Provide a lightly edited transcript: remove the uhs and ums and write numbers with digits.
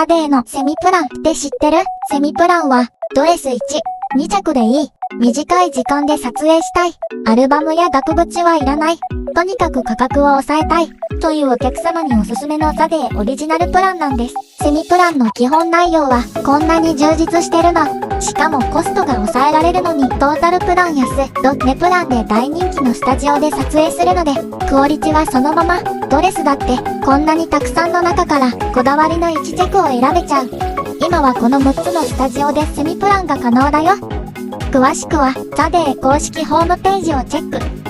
サデーのセミプランって知ってる？セミプランは、ドレス1、2着でいい。短い時間で撮影したい。アルバムや額縁はいらない。とにかく価格を抑えたい。というお客様におすすめのサデーオリジナルプランなんです。セミプランの基本内容はこんなに充実してるの。しかもコストが抑えられるのにトータルプラン安。ネプランで大人気のスタジオで撮影するので、クオリティはそのまま。ドレスだってこんなにたくさんの中からこだわりの1着を選べちゃう。今はこの6つのスタジオでセミプランが可能だよ。詳しくはサデー公式ホームページをチェック。